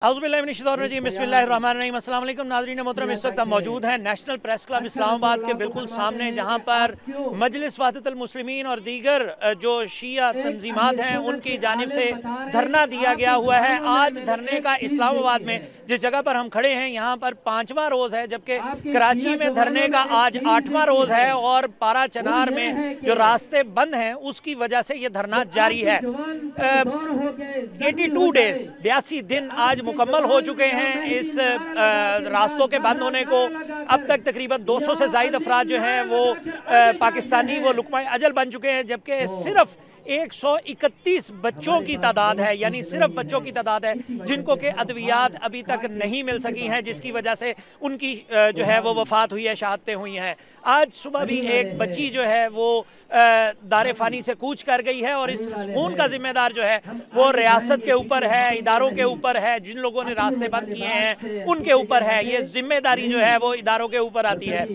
बिस्मिल्लाहिर्रहमानिर्रहीम। अस्सलाम वालेकुम नाज़रीन मोहतरम, इस वक्त हम मौजूद हैं नेशनल प्रेस क्लब इस्लामाबाद के बिल्कुल सामने, जहां पर मजलिस वहदतुल मुस्लिमीन और दीगर जो शिया तंजीमात हैं उनकी जानिब से धरना दिया गया हुआ है। आज धरने का इस्लामाबाद में जिस जगह पर हम खड़े हैं यहाँ पर 5वां रोज़ है, जबकि कराची में धरने का आज 8वां रोज़ है और पारा चनार में जो रास्ते बंद हैं उसकी वजह से ये धरना जारी है। 82 डेज 82 दिन आज मुकम्मल हो चुके हैं इस रास्तों के बंद होने को। अब तक तकरीबन 200 से ज़ायद अफराद जो हैं वो पाकिस्तानी वो लुक़मा अजल बन चुके हैं, जबकि सिर्फ 131 बच्चों की तादाद है, यानी सिर्फ बच्चों की तादाद है जिनको के अद्वियात अभी तक नहीं मिल सकी हैं, जिसकी वजह से उनकी जो है वो वफ़ात हुई है, शहादतें हुई हैं। आज सुबह भी एक बच्ची जो है वो दारे फ़ानी से कूच कर गई है और इस सुकून का जिम्मेदार जो है वो रियासत के ऊपर है, इदारों के ऊपर है, जिन लोगों ने रास्ते बंद किए हैं उनके ऊपर है। ये जिम्मेदारी जो है वो इदारों के ऊपर आती है।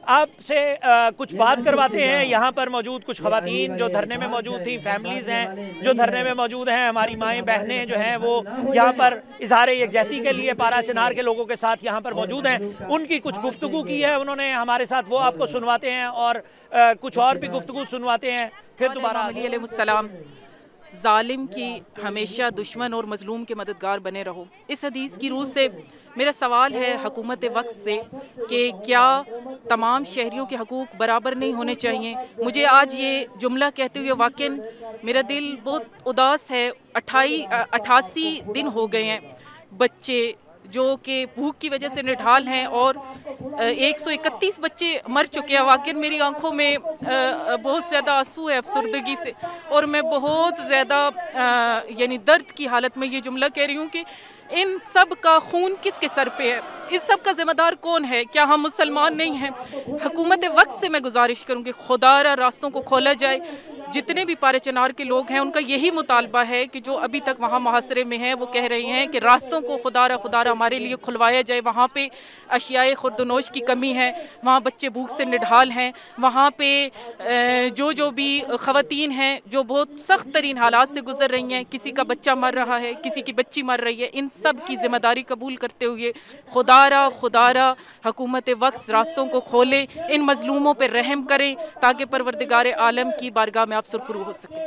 आपसे कुछ बात करवाते हैं। यहाँ पर मौजूद कुछ ख़वातीन जो धरने में मौजूद थी, फैमिलीज़ हैं जो धरने में मौजूद हैं, हमारी माएँ बहनें जो हैं वो यहाँ पर इजहार यकजहती के लिए पारा चनार के लोगों के साथ यहाँ पर मौजूद हैं। उनकी कुछ गुफ्तगू की है उन्होंने हमारे साथ, वो आपको सुनवाते हैं और कुछ और भी गुफ्तगू सुनवाते हैं। फिर दोबारा अलैहिस्सलाम, जालिम की हमेशा दुश्मन और मजलूम के मददगार बने रहो। इस हदीस की रूह से मेरा सवाल है हुकूमत वक्त से कि क्या तमाम शहरियों के हकूक़ बराबर नहीं होने चाहिए। मुझे आज ये जुमला कहते हुए वाकई मेरा दिल बहुत उदास है। 88 दिन हो गए हैं, बच्चे जो कि भूख की वजह से निढाल हैं और 131 बच्चे मर चुके हैं। वाकई मेरी आंखों में बहुत ज़्यादा आंसू है अफसरदगी से, और मैं बहुत ज़्यादा यानी दर्द की हालत में ये जुमला कह रही हूँ कि इन सब का खून किसके सर पे है, इस सब का ज़िम्मेदार कौन है? क्या हम मुसलमान नहीं हैं? हुकूमत वक्त से मैं गुजारिश करूँगी खुदारा रास्तों को खोला जाए। जितने भी पारे चनार के लोग हैं उनका यही मुतालबा है कि जो अभी तक वहाँ मुहासरे में हैं वो कह रहे हैं कि रास्तों को खुदारा हमारे लिए खुलवाया जाए। वहाँ पे अशियाए खुर्दनोश की कमी है, वहाँ बच्चे भूख से निढाल हैं, वहाँ पे जो भी ख़वातीन हैं जो बहुत सख्त तरीन हालात से गुजर रही हैं, किसी का बच्चा मर रहा है, किसी की बच्ची मर रही है, इन सब की ज़िम्मेदारी कबूल करते हुए खुदारा हुकूमत वक्त रास्तों को खोले, इन मजलूमों पर रहम करें ताकि परवरदिगार आलम की बारगाह में आप सुरखरू हो सके।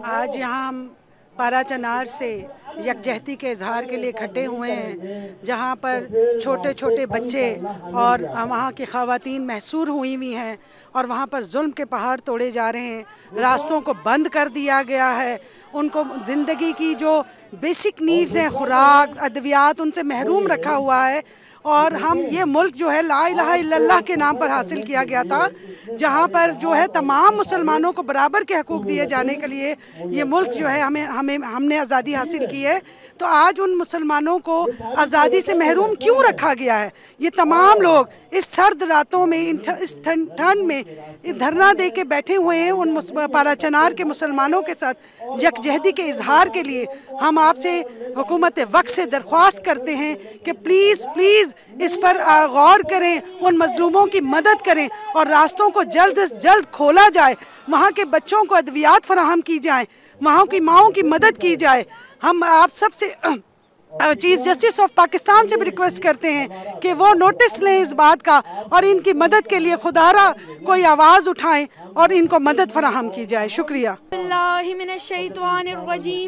आज यहाँ हम पारा चनार से यकजहती के इजहार के लिए इकट्ठे हुए हैं, जहाँ पर छोटे छोटे बच्चे और वहाँ की ख़वातीन महसूर हुई हुई हैं और वहाँ पर जुल्म के पहाड़ तोड़े जा रहे हैं। रास्तों को बंद कर दिया गया है, उनको ज़िंदगी की जो बेसिक नीड्स हैं, खुराक, अद्वियात, उनसे महरूम रखा हुआ है। और हम ये मुल्क जो है ला इलाहा इल्लल्लाह के नाम पर हासिल किया गया था, जहाँ पर जो है तमाम मुसलमानों को बराबर के हकूक़ दिए जाने के लिए ये मुल्क जो है हमने आज़ादी हासिल की है। तो आज उन मुसलमानों को आज़ादी से महरूम क्यों रखा गया है? ये तमाम लोग इस सर्द रातों में, इस ठंड में धरना दे के बैठे हुए हैं। उन पारा चनार के मुसलमानों के साथ यकजहती के इजहार के लिए हम आपसे हुकूमत वक्त से दरख्वास्त करते हैं कि प्लीज़ इस पर गौर करें, उन मजलूमों की मदद करें और रास्तों को जल्द से जल्द खोला जाए, वहाँ के बच्चों को अद्वियात फराहम की जाए, वहाँ की माओं की मदद की जाए। हम आप सबसे चीफ जस्टिस ऑफ पाकिस्तान से भी रिक्वेस्ट करते हैं कि वो नोटिस लें इस बात का और इनकी मदद के लिए खुदारा कोई आवाज़ उठाएं और इनको मदद फराहम की जाए। शुक्रिया।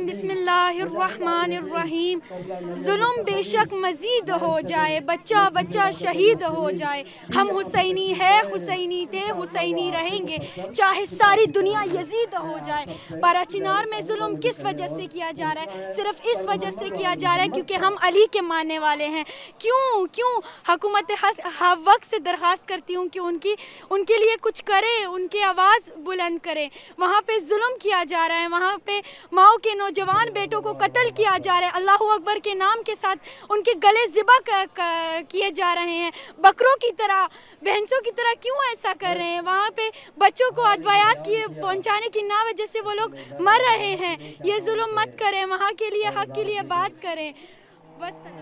बिस्मिल्लाहिर्रहमानिर्रहीम। जुल्म बेशक मजीद हो जाए, बच्चा बच्चा शहीद हो जाए, हम हुसैनी है, हुसैनी थे, हुसैनी रहेंगे, चाहे सारी दुनिया यजीद हो जाए। पारा चनार में जुल्म किस वजह से किया जा रहा है? सिर्फ इस वजह से किया जा रहा है क्योंकि हम अली के मानने वाले हैं। क्यों हुकूमत वक्त से दरख्वास्त करती हूँ कि उनके लिए कुछ करे, उनकी आवाज़ बुलंद करें। वहाँ पे जुल्म किया जा रहा है, वहाँ पे माओ के नौजवान बेटों को कत्ल किया जा रहा है, अल्लाह अकबर के नाम के साथ उनके गले ज़िबा किए जा रहे हैं, बकरों की तरह, भैंसों की तरह क्यों ऐसा कर रहे हैं? वहाँ पे बच्चों को अद्वियात पहुँचाने की ना वजह से वो लोग मर रहे हैं। ये जुल्म मत करें, वहाँ के लिए हक़ के लिए बात करें।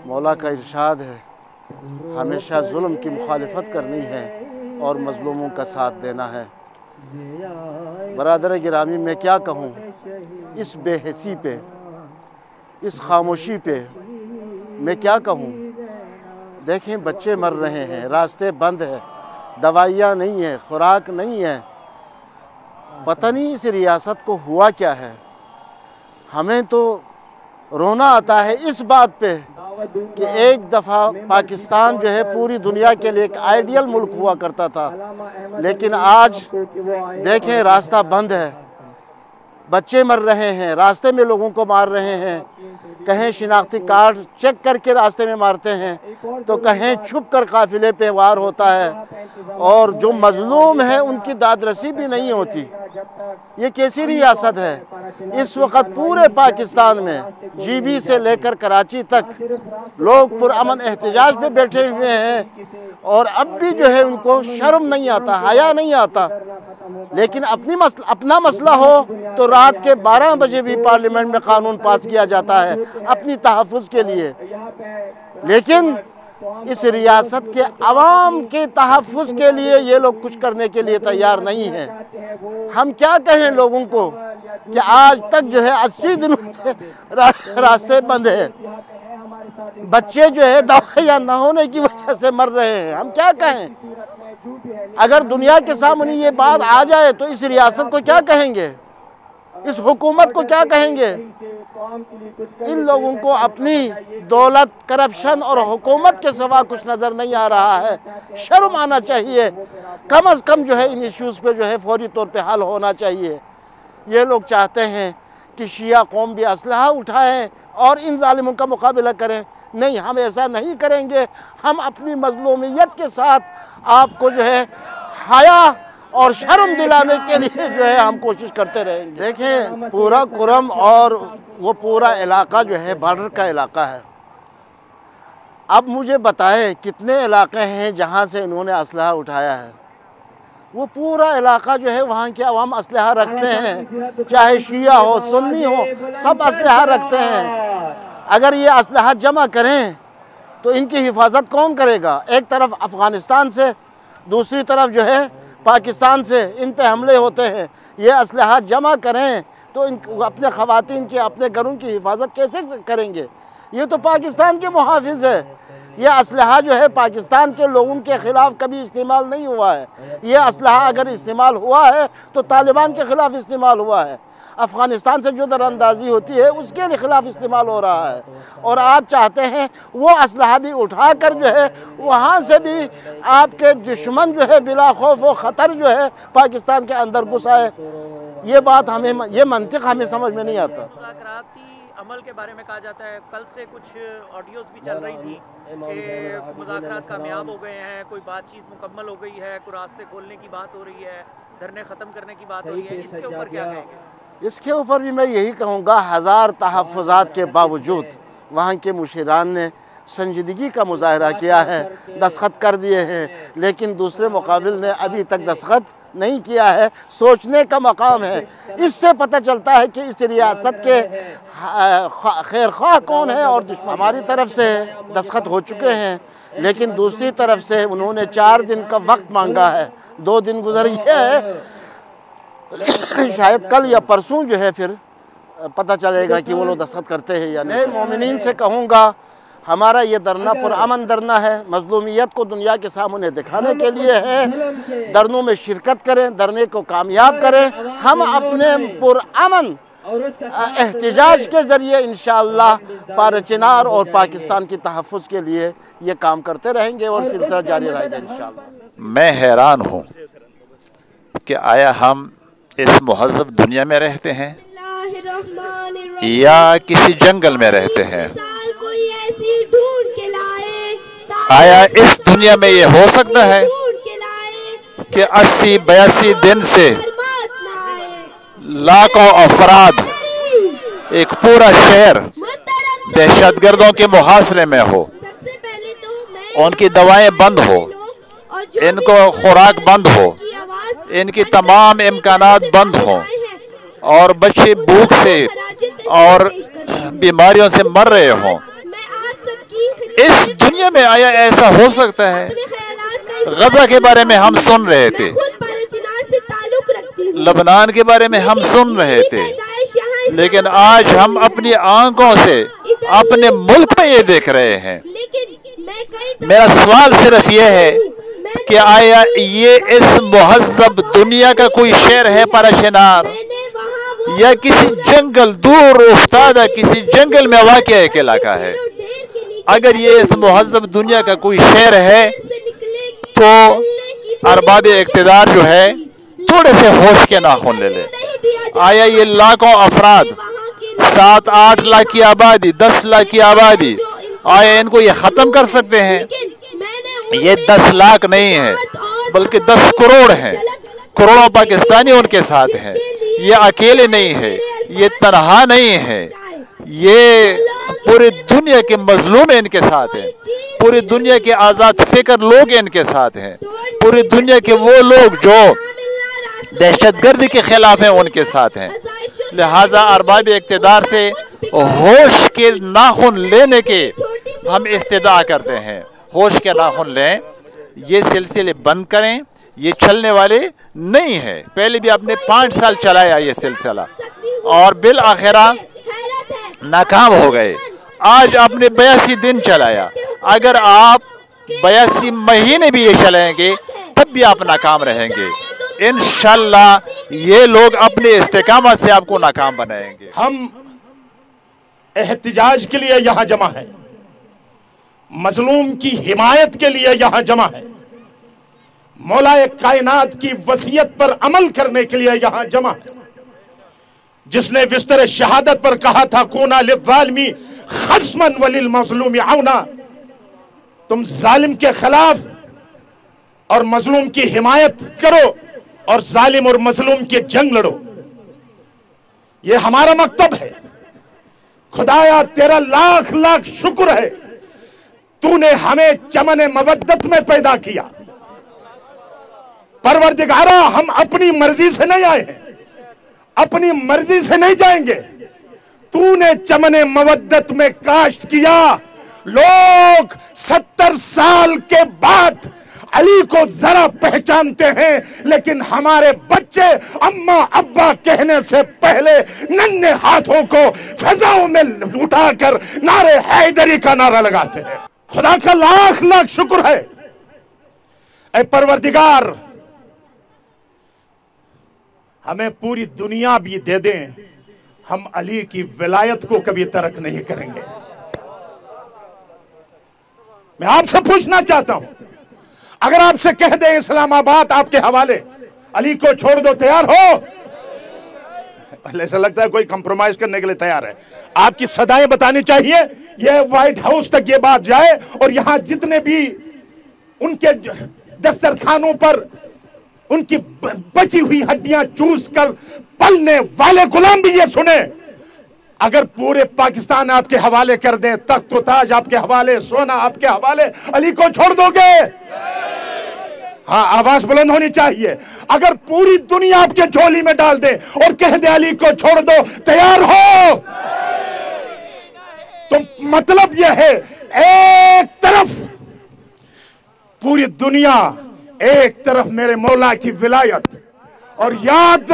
मौला का इरशाद है, हमेशा जुल्म की मुखालिफत करनी है और मज़लूमों का साथ देना है। बरादर गिरामी, मैं क्या कहूँ इस बेहसी पे, इस खामोशी पे मैं क्या कहूँ। देखें, बच्चे मर रहे हैं, रास्ते बंद है, दवाइयाँ नहीं है, खुराक नहीं है। पता नहीं इस रियासत को हुआ क्या है। हमें तो रोना आता है इस बात पे कि एक दफ़ा पाकिस्तान जो है पूरी दुनिया के लिए एक आइडियल मुल्क हुआ करता था, लेकिन आज देखें रास्ता बंद है, बच्चे मर रहे हैं, रास्ते में लोगों को मार रहे हैं, कहीं शिनाख्ती कार्ड चेक करके रास्ते में मारते हैं तो कहीं छुप कर काफिले पे वार होता है, और जो मजलूम है उनकी दादरसी भी नहीं होती। ये कैसी रियासत है। इस वक्त पूरे पाकिस्तान में GB से लेकर कराची तक लोग पुरअमन एहतजाज पे बैठे हुए हैं, और अब भी जो है उनको शर्म नहीं आता, हया नहीं आता। लेकिन अपना मसला हो तो रात के 12 बजे भी पार्लियामेंट में कानून पास किया जाता है अपनी तहफ़्फ़ुज़ के लिए। लेकिन इस रियासत के अवाम के तहफ़्फ़ुज़ के लिए ये लोग कुछ करने के लिए तैयार नहीं हैं। हम क्या कहें लोगों को कि आज तक जो है 80 दिनों से रास्ते बंद है, बच्चे जो है दवाइयाँ न होने की वजह से मर रहे हैं। हम क्या कहें। अगर दुनिया के सामने ये बात आ जाए तो इस रियासत को क्या कहेंगे, इस हुकूमत को क्या कहेंगे। इन लोगों को अपनी दौलत, करप्शन और हुकूमत के सिवा कुछ नज़र नहीं आ रहा है। शर्म आना चाहिए। कम अज़ कम जो है इन इश्यूज़ पे जो है फौरी तौर पे हल होना चाहिए। ये लोग चाहते हैं कि शिया कौम भी असलहा उठाएं और इन जालिमों का मुकाबला करें। नहीं, हम ऐसा नहीं करेंगे। हम अपनी मज़लूमियत के साथ आपको जो है हया और शर्म दिलाने के लिए जो है हम कोशिश करते रहेंगे। देखें, पूरा कुरम और वो पूरा इलाका जो है बॉर्डर का इलाका है। अब मुझे बताएं कितने इलाके हैं जहाँ से इन्होंने असलहा उठाया है। वो पूरा इलाका जो है वहाँ के अवाम असलहा रखते हैं, चाहे शिया हो, सुन्नी हो, सब असलहा रखते हैं। अगर ये असलहा जमा करें तो इनकी हिफाजत कौन करेगा। एक तरफ अफ़गानिस्तान से, दूसरी तरफ जो है पाकिस्तान से इन पे हमले होते हैं। ये असलहा जमा करें तो इन अपने ख़वातीन के, अपने घरों की हिफाजत कैसे करेंगे। ये तो पाकिस्तान के मुहाफ़िज़ है। यह असलहा जो है पाकिस्तान के लोगों के ख़िलाफ़ कभी इस्तेमाल नहीं हुआ है। यह असलहा अगर इस्तेमाल हुआ है तो तालिबान के ख़िलाफ़ इस्तेमाल हुआ है। अफ़गानिस्तान से जो दरअंदाज़ी होती है उसके ख़िलाफ़ इस्तेमाल हो रहा है। और आप चाहते हैं वो असलहा भी उठा कर जो है वहाँ से भी आपके दुश्मन जो है बिला खौफ व ख़तर जो है पाकिस्तान के अंदर घुस आए। ये बात हमें, ये मंतिक़ हमें समझ में नहीं आता। अमल के बारे में कहा जाता है, कल से कुछ ऑडियोज़ भी चल रही थी कि मुज़ाकरात कामयाब हो गए हैं, कोई बातचीत मुकम्मल हो गई है, कोई रास्ते खोलने की बात हो रही है, धरने ख़त्म करने की बात हो रही है। इसके ऊपर क्या कहेंगे। इसके ऊपर भी मैं यही कहूँगा, हज़ार तहफ़्फ़ुज़ात के बावजूद वहाँ के मुशीरान ने संजीदगी का मुजाहरा किया है, दस्तखत कर दिए हैं, लेकिन दूसरे मुकाबिल ने अभी तक दस्तखत नहीं किया है। सोचने का मकाम है। इससे पता चलता है कि इस रियासत के खैर ख्वाह कौन है और दुश्मन। हमारी तरफ से दस्तखत हो चुके हैं, लेकिन दूसरी तरफ से उन्होंने 4 दिन का वक्त मांगा है। 2 दिन गुजर गया है, शायद कल या परसों जो है फिर पता चलेगा कि वो लोग दस्तखत करते हैं या नहीं। मोमिनीन से कहूँगा, हमारा ये धरना पुरअमन धरना है, मज़लूमियत को दुनिया के सामने दिखाने के लिए है। धरनों में शिरकत करें, धरने को कामयाब करें। हम अपने पुरअमन एहतिजाज के ज़रिए इंशाअल्लाह पारचिनार और पाकिस्तान की तहफ़्फ़ुज़ के लिए ये काम करते रहेंगे और सिलसिला जारी रहेगा इंशाअल्लाह। मैं हैरान हूँ कि आया हम इस मुहज़्ज़ब दुनिया में रहते हैं या किसी जंगल में रहते हैं। आया इस दुनिया में ये हो सकता है कि 80-82 दिन से लाखों अफराद, एक पूरा शहर दहशतगर्दों के मुहासरे में हो, उनकी दवाएं बंद हो, इनको खुराक बंद हो, इनकी तमाम इम्कानात बंद हो और बच्चे भूख से और बीमारियों से मर रहे हों। इस दुनिया में आया ऐसा हो सकता है। गजा के बारे में हम सुन रहे थे, लबनान के बारे में हम सुन रहे थे, लेकिन आज हम अपनी आंखों से अपने मुल्क में ये देख रहे हैं। मेरा सवाल सिर्फ ये है कि आया ये इस मुहज़्ज़ब दुनिया का कोई शहर है पाराशनार, या किसी जंगल दूर उफ्तादा किसी जंगल में वाक़या एक इलाका है? अगर ये इस मुहज़्ज़ब दुनिया का कोई शहर है तो अरबाब इक़्तिदार जो है थोड़े से होश के नाखून ले ले। आया ये लाखों अफराद, 7-8 लाख की आबादी, 10 लाख की आबादी, आया इनको ये ख़त्म कर सकते हैं? ये 10 लाख नहीं है बल्कि 10 करोड़ हैं। करोड़ों पाकिस्तानी उनके साथ हैं। ये अकेले नहीं है, ये तनहा नहीं है, ये पूरी दुनिया के मजलूम इनके साथ हैं। पूरी दुनिया के आज़ाद फिक्र लोग इनके साथ हैं। पूरी दुनिया के वो लोग जो दहशतगर्दी के खिलाफ हैं उनके साथ हैं। लिहाजा अरबाब इक़्तिदार से होश के नाखून लेने के हम इस्तिदा करते हैं। होश के नाखून लें, ये सिलसिले बंद करें, ये चलने वाले नहीं है। पहले भी आपने 5 साल चलाया ये सिलसिला और बिल आखिरा नाकाम हो गए। आज आपने 82 दिन चलाया, अगर आप 82 महीने भी ये चलाएंगे तब भी आप नाकाम रहेंगे। इंशाअल्लाह ये लोग अपने इस्तेकामत से आपको नाकाम बनाएंगे। हम एहतिजाज के लिए यहाँ जमा है, मजलूम की हिमायत के लिए यहाँ जमा है, मौलाए कायनात की वसीयत पर अमल करने के लिए यहाँ जमा है, जिसने बिस्तर शहादत पर कहा था कूना लिज़्ज़ालिमी खस्मन वलिल मज़लूमी औना, तुम जालिम के खिलाफ और मजलूम की हिमायत करो और जालिम और मजलूम के जंग लड़ो। ये हमारा मकतब है। खुदाया तेरा लाख लाख शुक्र है, तूने हमें चमन मवद्दत में पैदा किया। परवरदिगारा हम अपनी मर्जी से नहीं आए हैं, अपनी मर्जी से नहीं जाएंगे। तूने चमन मवद्दत में काश्त किया। लोग 70 साल के बाद अली को जरा पहचानते हैं, लेकिन हमारे बच्चे अम्मा अब्बा कहने से पहले नन्हे हाथों को फिजाओं में उठाकर नारे हैदरी का नारा लगाते हैं। खुदा का लाख लाख शुक्र है। ऐ परवरदिगार, हमें पूरी दुनिया भी दे दें, हम अली की विलायत को कभी तर्क नहीं करेंगे। मैं आपसे पूछना चाहता हूं, अगर आपसे कह दें इस्लामाबाद आपके हवाले, अली को छोड़ दो, तैयार हो? ऐसा लगता है कोई कंप्रोमाइज करने के लिए तैयार है। आपकी सदाएं बतानी चाहिए, यह व्हाइट हाउस तक ये बात जाए और यहां जितने भी उनके दस्तरखानों पर उनकी बची हुई हड्डियां चूस कर पलने वाले गुलाम भी ये सुने, अगर पूरे पाकिस्तान आपके हवाले कर दें, तख्त व ताज आपके हवाले, सोना आपके हवाले, अली को छोड़ दोगे? हाँ, आवाज बुलंद होनी चाहिए। अगर पूरी दुनिया आपके झोली में डाल दे और कह दे अली को छोड़ दो, तैयार हो? तो मतलब यह है, एक तरफ पूरी दुनिया, एक तरफ मेरे मौला की विलायत। और याद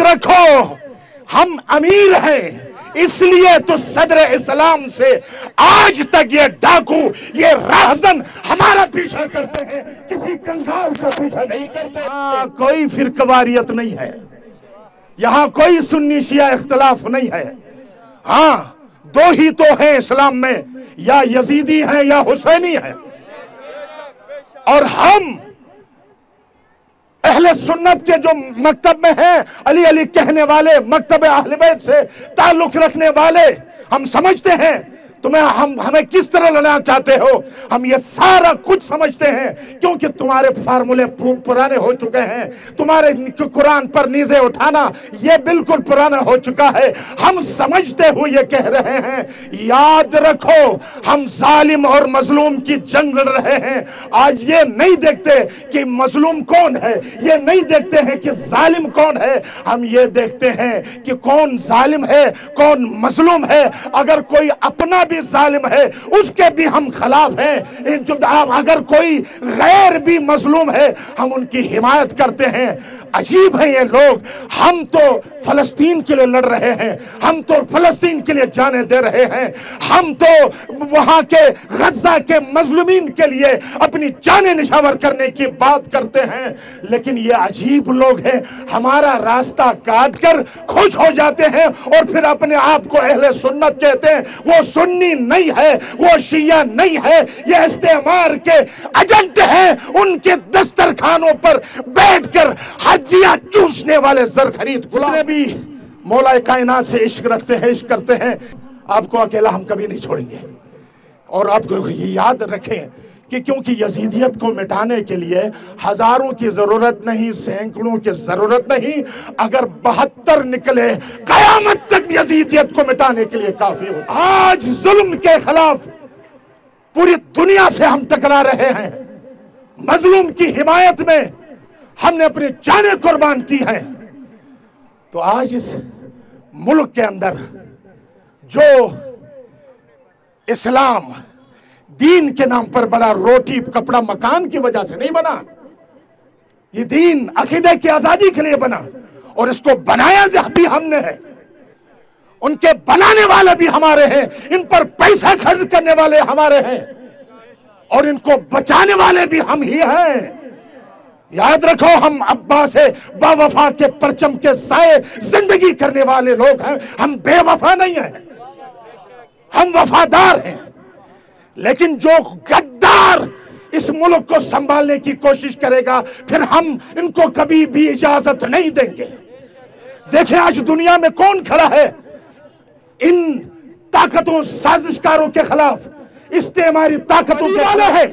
रखो हम अमीर हैं, इसलिए तो सदर इस्लाम से आज तक ये डाकू, ये राहजन हमारा पीछा करते हैं, किसी कंगाल का पीछा नहीं करते। कोई फिरकवारियत नहीं है, यहाँ कोई सुन्नी शिया इख्तिलाफ नहीं है। हाँ, दो ही तो हैं इस्लाम में, या यजीदी हैं या हुसैनी हैं। और हम अहले सुन्नत के जो मकतब में हैं, अली अली कहने वाले, मकतब अहले बैत से ताल्लुक रखने वाले, हम समझते हैं हमें किस तरह लेना चाहते हो। हम ये सारा कुछ समझते हैं, क्योंकि तुम्हारे फार्मूले पुराने हो चुके हैं। तुम्हारे कुरान पर नीज़े उठाना ये बिल्कुल पुराना हो चुका है। हम समझते हुए ये कह रहे हैं, याद रखो हम जालिम और मजलूम की जंग लड़ रहे हैं। आज ये नहीं देखते कि मजलूम कौन है, ये नहीं देखते हैं कि जालिम कौन है, हम ये देखते हैं कि कौन जालिम है, कौन मजलूम है। अगर कोई अपना भी जालिम है उसके भी हम खिलाफ हैं। अगर कोई गैर भी मजलूम है हम उनकी हिमायत करते हैं। अजीब है ये लोग। हम तो फलस्तीन के लिए लड़ रहे हैं, हम तो फलस्तीन के लिए जाने दे रहे हैं, हम तो वहां के गजा के मजलूमीन के लिए अपनी जाने निछावर करने की बात करते हैं। लेकिन ये अजीब लोग हैं, हमारा रास्ता काट कर खुश हो जाते हैं और फिर अपने आप को अहले सुन्नत कहते हैं। वो सुन्नी नहीं है, वो शिया नहीं है, ये इस्तेमार के एजेंट हैं। उनके दस्तरखानों पर बैठकर हड्डियां चूसने वाले जर खरीद गुलाम भी मौला कायनात से इश्क रखते हैं, इश्क करते हैं। आपको अकेला हम कभी नहीं छोड़ेंगे। और आपको ये याद रखें कि क्योंकि यजीदियत को मिटाने के लिए हजारों की जरूरत नहीं, सैकड़ों की जरूरत नहीं, अगर 72 निकले कयामत तक यजीदियत को मिटाने के लिए काफी हो। आज जुल्म के खिलाफ पूरी दुनिया से हम टकरा रहे हैं। मजलूम की हिमायत में हमने अपनी जानें कुर्बान की हैं। तो आज इस मुल्क के अंदर जो इस्लाम दीन के नाम पर बड़ा, रोटी कपड़ा मकान की वजह से नहीं बना, ये दीन अकीदे की आजादी के लिए बना और इसको बनाया भी हमने है। उनके बनाने वाले भी हमारे हैं, इन पर पैसा खर्च करने वाले हमारे हैं और इनको बचाने वाले भी हम ही हैं। याद रखो, हम अब्बा से बावफा के परचम के साए जिंदगी करने वाले लोग हैं। हम बेवफा नहीं हैं, हम वफादार हैं। लेकिन जो गद्दार इस मुल्क को संभालने की कोशिश करेगा, फिर हम इनको कभी भी इजाजत नहीं देंगे। देखें आज दुनिया में कौन खड़ा है इन ताकतों, साजिशकारों के खिलाफ, इस्तेमारी ताकतों के वाले हैं।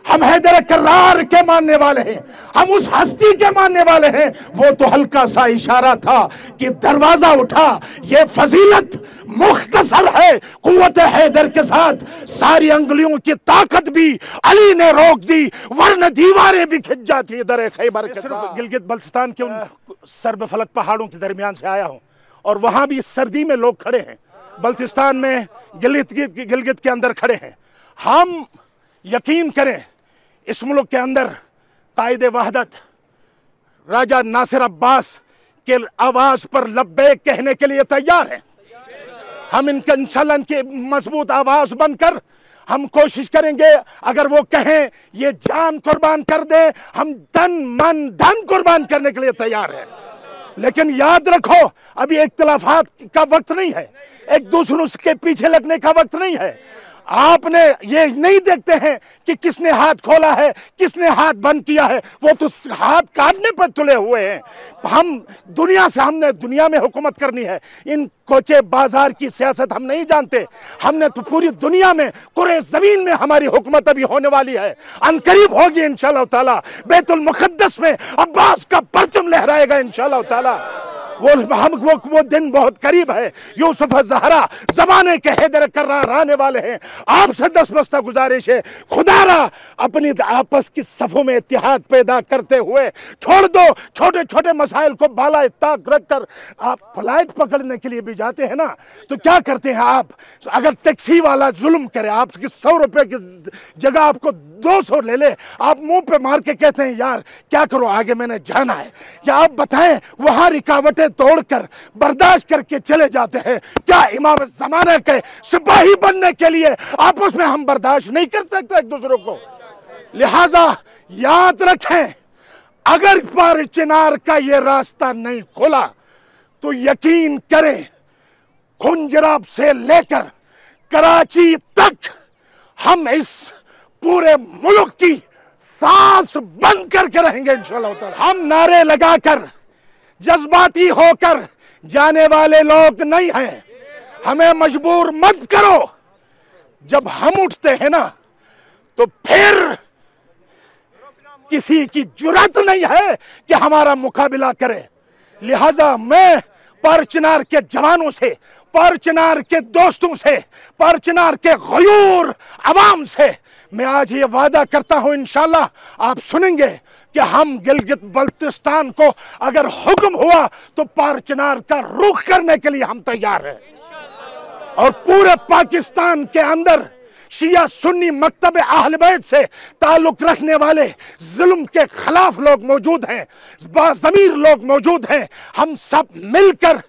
हम हैदर करार के मानने वाले हैं, हम उस हस्ती के मानने वाले हैं। वो तो हल्का सा इशारा था कि दरवाजा उठा। ये फजीलत मुख्तसर है, कुव्वत हैदर के साथ सारी अंगुलियों की ताकत भी अली ने रोक दी, वरना दीवारें भी खिंच जाती। दर खैबर के साथ गिलगित बल्तिस्तान के उन सर्बफलक पहाड़ों के दरमियान से आया हूँ और वहां भी सर्दी में लोग खड़े हैं। बल्तिस्तान में गिलगित के अंदर खड़े हैं। हम यकीन करें, इस मुल्क के अंदर कायदे वहदत राजा नासिर अब्बास के आवाज पर लब्बैक कहने के लिए तैयार हैं। हम इनके इंशाअल्लाह इनकी मजबूत आवाज बनकर हम कोशिश करेंगे। अगर वो कहें ये जान कुर्बान कर दे, हम तन मन धन कुर्बान करने के लिए तैयार हैं। लेकिन याद रखो, अभी इख्तिलाफात का वक्त नहीं है, एक दूसरों के पीछे लगने का वक्त नहीं है। आपने ये नहीं देखते हैं कि किसने हाथ खोला है, किसने हाथ बंद किया है, वो तो हाथ काटने पर तुले हुए हैं। हम दुनिया से, हमने दुनिया में हुकूमत करनी है। इन कोचे बाजार की सियासत हम नहीं जानते। हमने तो पूरी दुनिया में, पूरे जमीन में हमारी हुकूमत अभी होने वाली है, अनकरीब होगी इंशाअल्लाह ताला। बैतुल मुक़द्दस में अब्बास का परचम लहराएगा इंशाअल्लाह ताला। वो दिन बहुत करीब है। यूसुफ ज़हरा जमाने के हैदर करार आने वाले हैं। आपसे दस्तबस्ता गुजारिश है, खुदारा अपनी आपस की सफों में इत्तेहाद पैदा करते हुए छोड़ दो। छोटे छोटे मसाइल को बाला ताक रखकर आप फ्लाइट पकड़ने के लिए भी जाते हैं ना, तो क्या करते हैं आप? अगर टैक्सी वाला जुल्म करे, आपकी 100 रुपए की जगह आपको 200 ले ले, आप मुंह पे मार के कहते हैं यार क्या करो, आगे मैंने जाना है। या आप बताएं, वहां रिकावटें तोड़कर बर्दाश्त करके चले जाते हैं। क्या इमाम ज़माना के सिपाही बनने के लिए आपस में हम बर्दाश्त नहीं कर सकते एक दूसरों को? लिहाजा याद रखें, अगर पर चिनार का ये रास्ता नहीं खुला तो यकीन करें, खुंजराब से लेकर कराची तक हम इस पूरे मुल्क की सांस बंद करके रहेंगे इंशाअल्लाह ताला। हम नारे लगाकर, जज्बाती होकर जाने वाले लोग नहीं हैं। हमें मजबूर मत करो। जब हम उठते हैं ना, तो फिर किसी की जुर्रत नहीं है कि हमारा मुकाबला करे। लिहाजा मैं परचनार के जवानों से, परचनार के दोस्तों से, परचनार के गयूर अवाम से मैं आज ये वादा करता हूं, इंशाअल्लाह आप सुनेंगे कि हम गिलगित बल्तिस्तान को अगर हुक्म हुआ तो परचनार का रुख करने के लिए हम तैयार हैं। और पूरे पाकिस्तान के अंदर शिया सुन्नी मकतब अहल बैत से ताल्लुक रखने वाले जुल्म के खिलाफ लोग मौजूद हैं, बाज़मीर लोग मौजूद हैं। हम सब मिलकर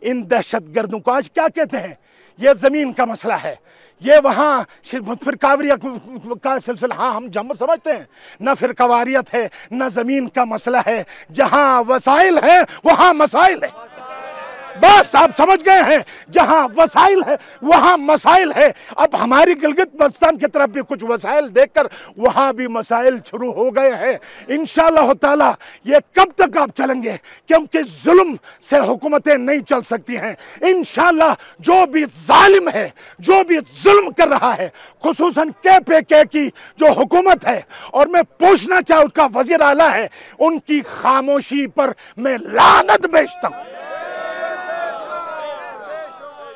इन दहशतगर्दों को, आज क्या कहते हैं, ये जमीन का मसला है, ये वहाँ फिरकावरियत का सिलसिला, हाँ हम जम समझते हैं, न फिरकावारियत है न जमीन का मसला है। जहाँ वसाइल है वहाँ मसाइल है। बस आप समझ गए हैं, जहां वसाइल है वहां मसाइल है। अब हमारी गिलगित बल्तिस्तान की तरफ भी कुछ वसाइल देखकर वहां भी मसाइल शुरू हो गए हैं। इंशाअल्लाह ताला ये कब तक आप चलेंगे, क्योंकि जुल्म से हुकूमतें नहीं चल सकती हैं। इंशाअल्लाह जो भी जालिम है, जो भी जुल्म कर रहा है, खुसूसन KPK की जो हुकूमत है, और मैं पूछना चाहूँ उसका वजीर आला है, उनकी खामोशी पर मैं लानत भेजता हूँ।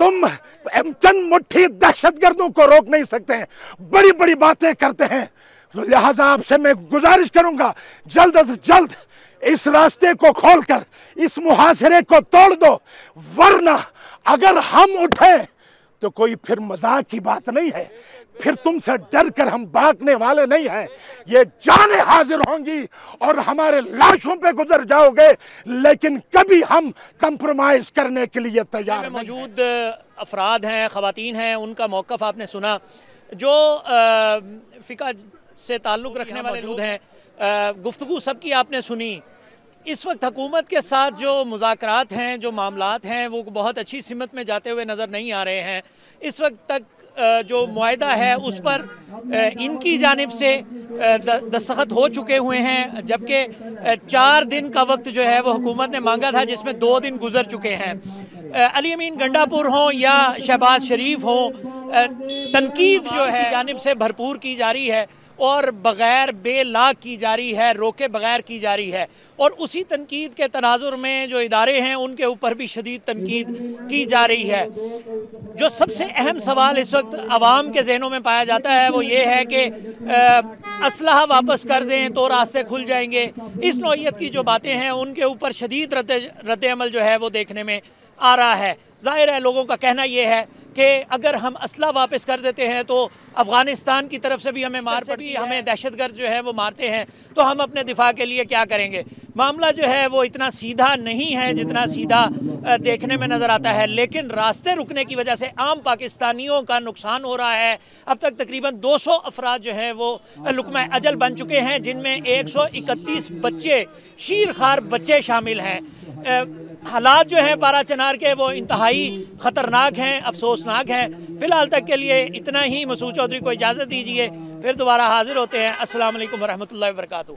तुम चंद मुट्ठी दहशतगर्दों को रोक नहीं सकते हैं, बड़ी बड़ी बातें करते हैं। लिहाजा आपसे मैं गुजारिश करूंगा, जल्द से जल्द इस रास्ते को खोलकर इस मुहासरे को तोड़ दो, वरना अगर हम उठे तो कोई फिर मजाक की बात नहीं है, फिर तुमसे डर कर हम भागने वाले नहीं हैं। ये जाने हाजिर होंगी और हमारे लाशों पे गुजर जाओगे, लेकिन कभी हम कंप्रोमाइज करने के लिए तैयार नहीं। मौजूद अफराद हैं, ख़वातीन हैं, उनका मौक़िफ़ आपने सुना। जो फ़िक़ा से ताल्लुक़ रखने वाले लोग हैं, गुफ्तगू सबकी आपने सुनी। इस वक्त हुकूमत के साथ जो मुज़ाकरात हैं, जो मामलात हैं, वो बहुत अच्छी सिमत में जाते हुए नज़र नहीं आ रहे हैं। इस वक्त तक जो मुआहदा है उस पर इनकी जानिब से दस्तखत हो चुके हुए हैं, जबकि 4 दिन का वक्त जो है वो हुकूमत ने मांगा था, जिसमें 2 दिन गुजर चुके हैं। अली अमीन गंडापुर हों या शहबाज शरीफ हों, तनकीद जो है जानिब से भरपूर की जा रही है और बग़ैर बेलाग की जा रही है, रोके बग़ैर की जा रही है। और उसी तनकीद के तनाजुर में जो इदारे हैं उनके ऊपर भी शदीद तनकीद की जा रही है। जो सबसे अहम सवाल इस वक्त आवाम के जहनों में पाया जाता है वो ये है कि असलहा वापस कर दें तो रास्ते खुल जाएंगे। इस नौइयत की जो बातें हैं उनके ऊपर शदीद रद्द अमल जो है वो देखने में आ रहा है। ज़ाहिर है लोगों का कहना ये है कि अगर हम असला वापस कर देते हैं तो अफ़गानिस्तान की तरफ से भी हमें मार पड़ी, हमें दहशतगर्द जो है वो मारते हैं, तो हम अपने दिफा के लिए क्या करेंगे। मामला जो है वो इतना सीधा नहीं है जितना सीधा देखने में नज़र आता है, लेकिन रास्ते रुकने की वजह से आम पाकिस्तानियों का नुकसान हो रहा है। अब तक तकरीबन 200 अफराद जो हैं वो लुक़मा अजल बन चुके हैं, जिनमें 131 बच्चे, शीरखार बच्चे शामिल हैं। हालात जो हैं पारा चनार के वो इंतहाई ख़तरनाक हैं, अफसोसनाक हैं। फ़िलहाल तक के लिए इतना ही। मसूद चौधरी को इजाज़त दीजिए, फिर दोबारा हाजिर होते हैं। अस्सलाम वालेकुम वरहमतुल्लाहि वबरकातुहू।